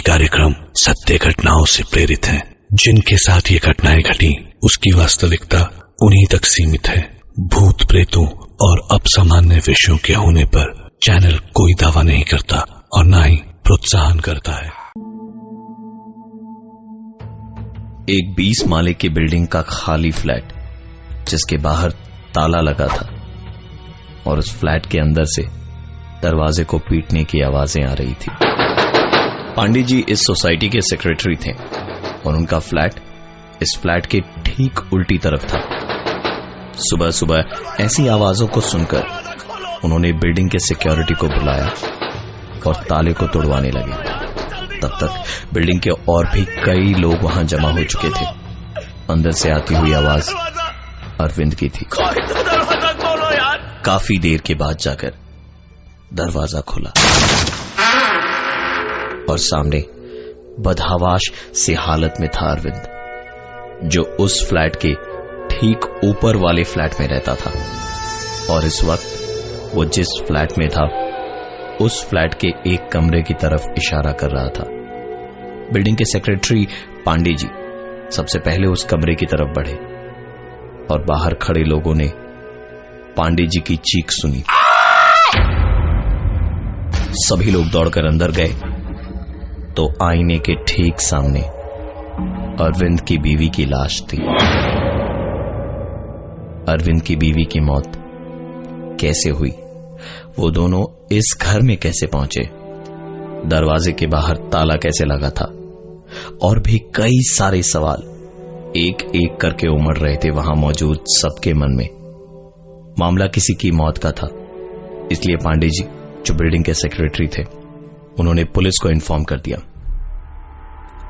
कार्यक्रम सत्य घटनाओं से प्रेरित हैं। जिनके साथ ये घटनाएं घटी उसकी वास्तविकता उन्हीं तक सीमित है। भूत प्रेतों और असामान्य विषयों के होने पर चैनल कोई दावा नहीं करता और न ही प्रोत्साहन करता है। एक 20 माले की बिल्डिंग का खाली फ्लैट जिसके बाहर ताला लगा था और उस फ्लैट के अंदर से दरवाजे को पीटने की आवाजें आ रही थी। पांडे जी इस सोसाइटी के सेक्रेटरी थे और उनका फ्लैट इस फ्लैट के ठीक उल्टी तरफ था। सुबह सुबह ऐसी आवाजों को सुनकर उन्होंने बिल्डिंग के सिक्योरिटी को बुलाया और ताले को तोड़वाने लगे। तब तक बिल्डिंग के और भी कई लोग वहां जमा हो चुके थे। अंदर से आती हुई आवाज अरविंद की थी। काफी देर के बाद जाकर दरवाजा खुला और सामने बदहवाश सी हालत में था अरविंद, जो उस फ्लैट के ठीक ऊपर वाले फ्लैट में रहता था। और इस वक्त वो जिस फ्लैट में था उस फ्लैट के एक कमरे की तरफ इशारा कर रहा था। बिल्डिंग के सेक्रेटरी पांडे जी सबसे पहले उस कमरे की तरफ बढ़े और बाहर खड़े लोगों ने पांडे जी की चीख सुनी। सभी लोग दौड़कर अंदर गए तो आईने के ठीक सामने अरविंद की बीवी की लाश थी। अरविंद की बीवी की मौत कैसे हुई, वो दोनों इस घर में कैसे पहुंचे, दरवाजे के बाहर ताला कैसे लगा था, और भी कई सारे सवाल एक एक करके उमड़ रहे थे वहां मौजूद सबके मन में। मामला किसी की मौत का था, इसलिए पांडे जी जो बिल्डिंग के सेक्रेटरी थे उन्होंने पुलिस को इन्फॉर्म कर दिया।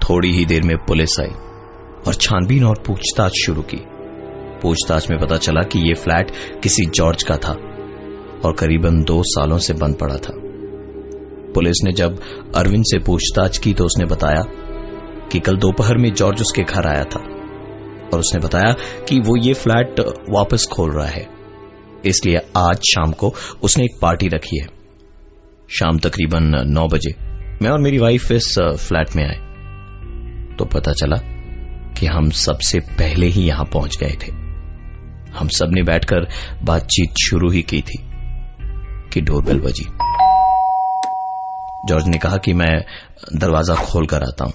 थोड़ी ही देर में पुलिस आई और छानबीन और पूछताछ शुरू की। पूछताछ में पता चला कि यह फ्लैट किसी जॉर्ज का था और करीबन 2 सालों से बंद पड़ा था। पुलिस ने जब अरविंद से पूछताछ की तो उसने बताया कि कल दोपहर में जॉर्ज उसके घर आया था और उसने बताया कि वो ये फ्लैट वापस खोल रहा है, इसलिए आज शाम को उसने एक पार्टी रखी है। शाम तकरीबन 9 बजे मैं और मेरी वाइफ इस फ्लैट में आए तो पता चला कि हम सबसे पहले ही यहां पहुंच गए थे। हम सब ने बैठकर बातचीत शुरू ही की थी कि डोरबेल बजी। जॉर्ज ने कहा कि मैं दरवाजा खोल कर आता हूं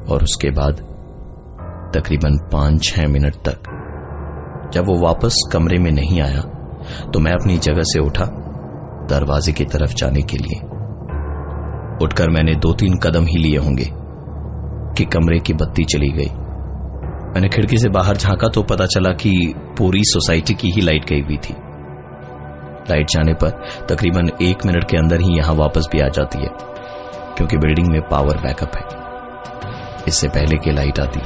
और उसके बाद तकरीबन 5-6 मिनट तक जब वो वापस कमरे में नहीं आया तो मैं अपनी जगह से उठा दरवाजे की तरफ जाने के लिए। उठकर मैंने 2-3 कदम ही लिए होंगे कि कमरे की बत्ती चली गई। मैंने खिड़की से बाहर झांका तो पता चला कि पूरी सोसाइटी की ही लाइट गई हुई थी। लाइट जाने पर तकरीबन 1 मिनट के अंदर ही यहां वापस भी आ जाती है, क्योंकि बिल्डिंग में पावर बैकअप है। इससे पहले कि लाइट आती,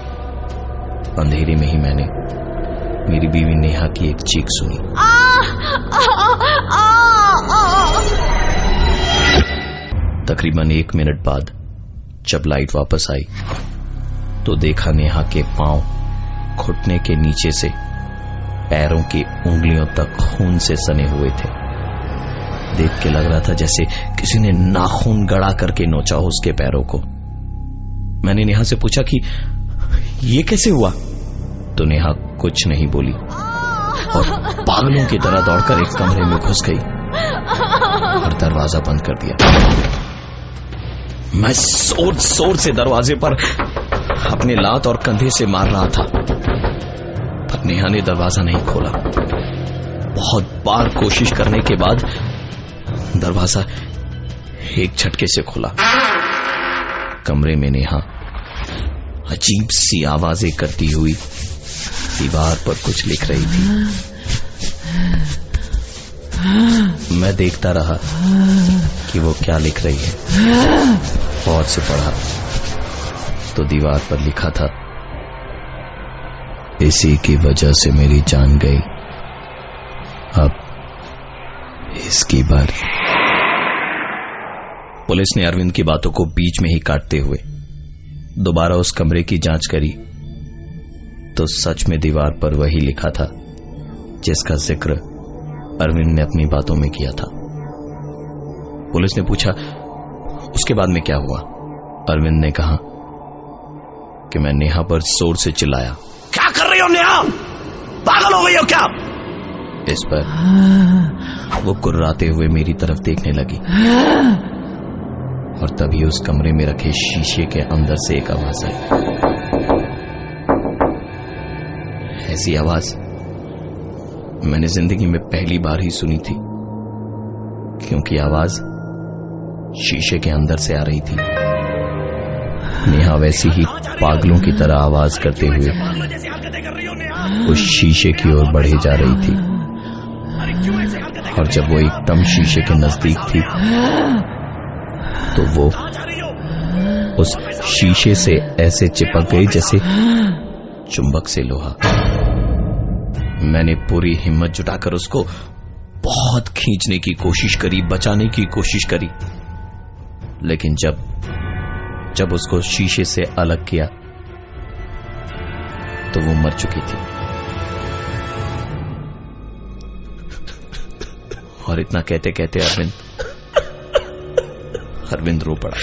अंधेरे में ही मैंने मेरी बीवी नेहा की एक चीख सुनी। तकरीबन 1 मिनट बाद जब लाइट वापस आई तो देखा नेहा के पांव घुटने के नीचे से पैरों की उंगलियों तक खून से सने हुए थे। देख के लग रहा था जैसे किसी ने नाखून गड़ा करके नोचा हो उसके पैरों को। मैंने नेहा से पूछा कि ये कैसे हुआ, तो नेहा कुछ नहीं बोली और पागलों की तरह दौड़कर एक कमरे में घुस गई और दरवाजा बंद कर दिया। मैं जोर जोर से दरवाजे पर अपने लात और कंधे से मार रहा था, पर नेहा ने दरवाजा नहीं खोला। बहुत बार कोशिश करने के बाद दरवाजा एक झटके से खुला। कमरे में नेहा अजीब सी आवाजें करती हुई दीवार पर कुछ लिख रही थी। मैं देखता रहा कि वो क्या लिख रही है। गौर से पढ़ा तो दीवार पर लिखा था, इसी की वजह से मेरी जान गई, अब इसकी बारी। पुलिस ने अरविंद की बातों को बीच में ही काटते हुए दोबारा उस कमरे की जांच करी तो सच में दीवार पर वही लिखा था जिसका जिक्र अरविंद ने अपनी बातों में किया था। पुलिस ने पूछा, उसके बाद में क्या हुआ? अरविंद ने कहा कि मैं नेहा पर जोर से चिल्लाया, क्या कर रही हो नेहा, पागल हो गई हो क्या? इस पर वो कुर्राते हुए मेरी तरफ देखने लगी और तभी उस कमरे में रखे शीशे के अंदर से एक आवाज आई। ऐसी आवाज मैंने जिंदगी में पहली बार ही सुनी थी, क्योंकि आवाज शीशे के अंदर से आ रही थी। नेहा वैसी ही पागलों की तरह आवाज करते हुए उस शीशे की ओर बढ़े जा रही थी, और जब वो एकदम शीशे के नजदीक थी तो वो उस शीशे से ऐसे चिपक गई जैसे चुंबक से लोहा। मैंने पूरी हिम्मत जुटाकर उसको बहुत खींचने की कोशिश करी, बचाने की कोशिश करी, लेकिन जब उसको शीशे से अलग किया तो वो मर चुकी थी। और इतना कहते कहते अरविंद रो पड़ा।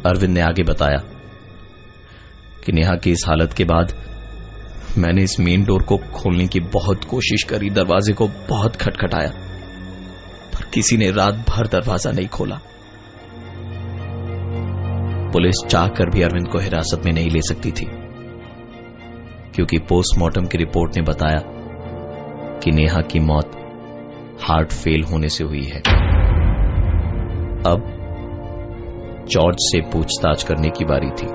अरविंद ने आगे बताया कि नेहा की इस हालत के बाद मैंने इस मेन डोर को खोलने की बहुत कोशिश करी, दरवाजे को बहुत खटखटाया, पर किसी ने रात भर दरवाजा नहीं खोला। पुलिस चाहकर भी अरविंद को हिरासत में नहीं ले सकती थी, क्योंकि पोस्टमार्टम की रिपोर्ट ने बताया कि नेहा की मौत हार्ट फेल होने से हुई है। अब जॉर्ज से पूछताछ करने की बारी थी,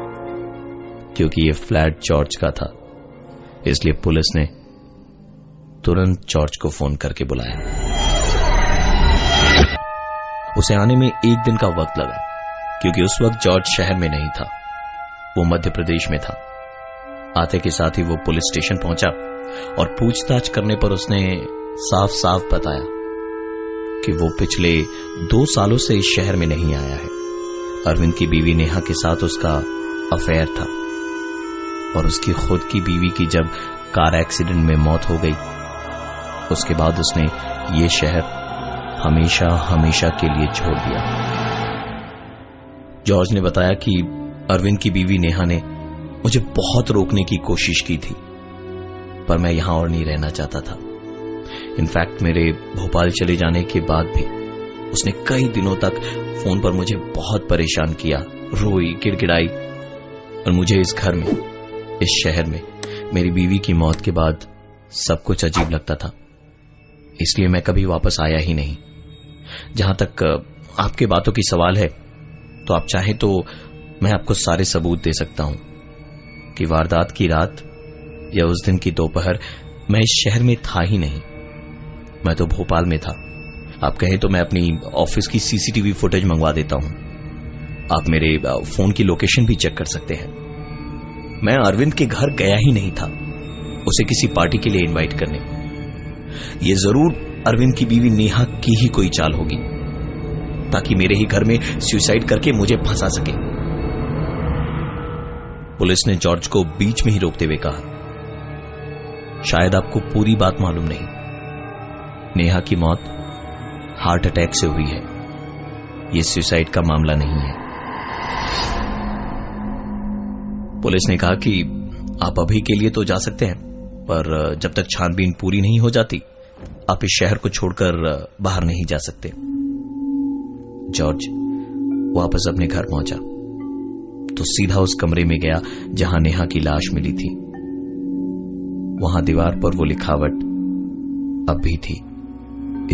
क्योंकि यह फ्लैट जॉर्ज का था, इसलिए पुलिस ने तुरंत जॉर्ज को फोन करके बुलाया। उसे आने में 1 दिन का वक्त लगा, क्योंकि उस वक्त जॉर्ज शहर में नहीं था, वो मध्य प्रदेश में था। आते के साथ ही वो पुलिस स्टेशन पहुंचा और पूछताछ करने पर उसने साफ साफ बताया कि वो पिछले 2 सालों से इस शहर में नहीं आया है। अरविंद की बीवी नेहा के साथ उसका अफेयर था, और उसकी खुद की बीवी की जब कार एक्सीडेंट में मौत हो गई, उसके बाद उसने ये शहर हमेशा हमेशा के लिए छोड़ दिया। जॉर्ज ने बताया कि अरविंद की बीवी नेहा ने मुझे बहुत रोकने की कोशिश की थी, पर मैं यहां और नहीं रहना चाहता था। इनफैक्ट मेरे भोपाल चले जाने के बाद भी उसने कई दिनों तक फोन पर मुझे बहुत परेशान किया, रोई, गिड़गिड़ाई, और मुझे इस घर में, इस शहर में मेरी बीवी की मौत के बाद सब कुछ अजीब लगता था, इसलिए मैं कभी वापस आया ही नहीं। जहां तक आपके बातों की सवाल है, तो आप चाहें तो मैं आपको सारे सबूत दे सकता हूं कि वारदात की रात या उस दिन की दोपहर मैं इस शहर में था ही नहीं, मैं तो भोपाल में था। आप कहें तो मैं अपनी ऑफिस की सीसीटीवी फुटेज मंगवा देता हूं, आप मेरे फोन की लोकेशन भी चेक कर सकते हैं। मैं अरविंद के घर गया ही नहीं था उसे किसी पार्टी के लिए इनवाइट करने। यह जरूर अरविंद की बीवी नेहा की ही कोई चाल होगी, ताकि मेरे ही घर में सुसाइड करके मुझे फंसा सके। पुलिस ने जॉर्ज को बीच में ही रोकते हुए कहा, शायद आपको पूरी बात मालूम नहीं, नेहा की मौत हार्ट अटैक से हुई है, यह सुसाइड का मामला नहीं है। पुलिस ने कहा कि आप अभी के लिए तो जा सकते हैं, पर जब तक छानबीन पूरी नहीं हो जाती आप इस शहर को छोड़कर बाहर नहीं जा सकते। जॉर्ज वापस अपने घर पहुंचा तो सीधा उस कमरे में गया जहां नेहा की लाश मिली थी। वहां दीवार पर वो लिखावट अब भी थी,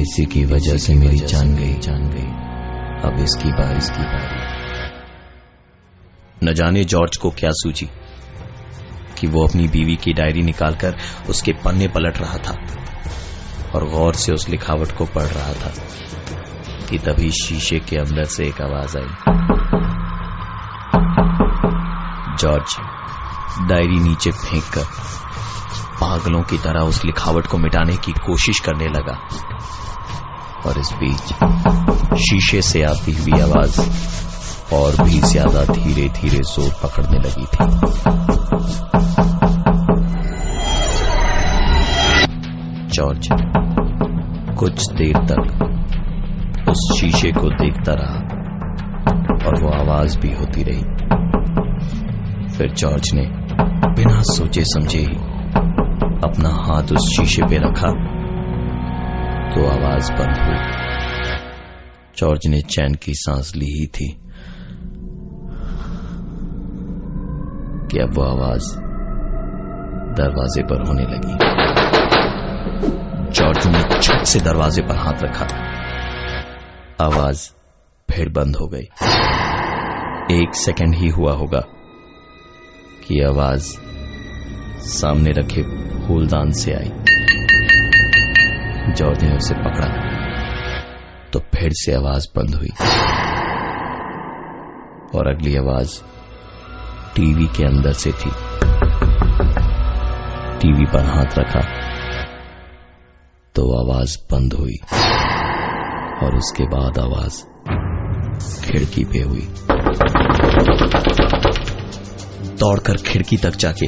इसी की वजह से मेरी जान गई, अब इसकी बारी। न जाने जॉर्ज को क्या सूझी कि वो अपनी बीवी की डायरी निकालकर उसके पन्ने पलट रहा था और गौर से उस लिखावट को पढ़ रहा था कि तभी शीशे के अंदर से एक आवाज आई। जॉर्ज डायरी नीचे फेंककर पागलों की तरह उस लिखावट को मिटाने की कोशिश करने लगा, और इस बीच शीशे से आती हुई आवाज और भी ज्यादा धीरे धीरे जोर पकड़ने लगी थी। जॉर्ज कुछ देर तक उस शीशे को देखता रहा, और वो आवाज भी होती रही। फिर जॉर्ज ने बिना सोचे समझे ही अपना हाथ उस शीशे पे रखा तो आवाज बंद हुई। जॉर्ज ने चैन की सांस ली ही थी कि अब वो आवाज दरवाजे पर होने लगी। जॉर्ज ने झट से दरवाजे पर हाथ रखा। आवाज फिर बंद हो गई। 1 सेकंड ही हुआ होगा कि आवाज सामने रखे फूलदान से आई। जॉर्ज ने उसे पकड़ा तो फिर से आवाज बंद हुई और अगली आवाज टीवी के अंदर से थी। टीवी पर हाथ रखा तो आवाज बंद हुई और उसके बाद आवाज खिड़की पे हुई। दौड़कर खिड़की तक जाके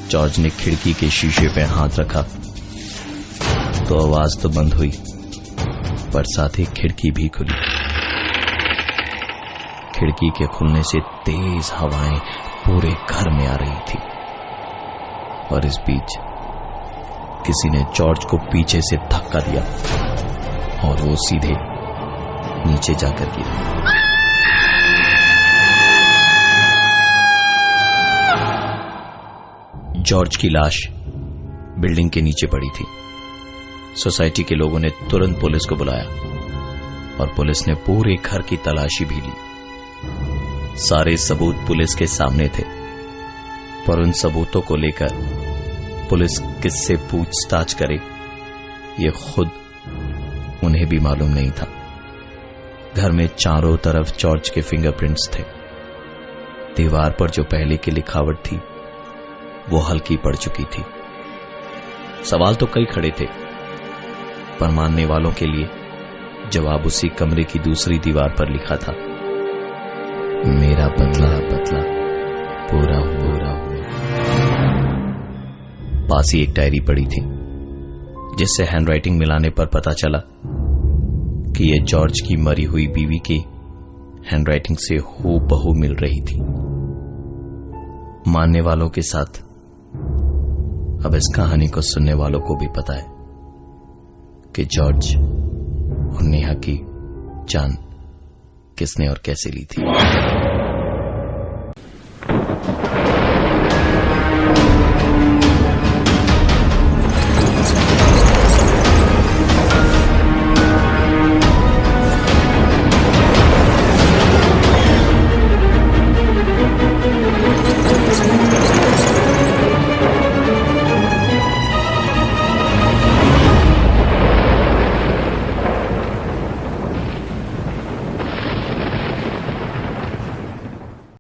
जॉर्ज ने खिड़की के शीशे पे हाथ रखा तो आवाज तो बंद हुई पर साथ ही खिड़की भी खुली। खिड़की के खुलने से तेज हवाएं पूरे घर में आ रही थी और इस बीच किसी ने जॉर्ज को पीछे से धक्का दिया और वो सीधे नीचे जाकर गिरा। जॉर्ज की लाश बिल्डिंग के नीचे पड़ी थी। सोसाइटी के लोगों ने तुरंत पुलिस को बुलाया और पुलिस ने पूरे घर की तलाशी भी ली। सारे सबूत पुलिस के सामने थे पर उन सबूतों को लेकर पुलिस किससे पूछताछ करे ये खुद उन्हें भी मालूम नहीं था। घर में चारों तरफ जॉर्ज के फिंगरप्रिंट्स थे। दीवार पर जो पहले की लिखावट थी वो हल्की पड़ चुकी थी। सवाल तो कई खड़े थे पर मानने वालों के लिए जवाब उसी कमरे की दूसरी दीवार पर लिखा था, मेरा बदला बदला पूरा हुआ। पास ही एक डायरी पड़ी थी जिससे हैंडराइटिंग मिलाने पर पता चला कि यह जॉर्ज की मरी हुई बीवी की हैंडराइटिंग से हूबहू मिल रही थी। मानने वालों के साथ अब इस कहानी को सुनने वालों को भी पता है कि जॉर्ज और नेहा की जान किसने और कैसे ली थी।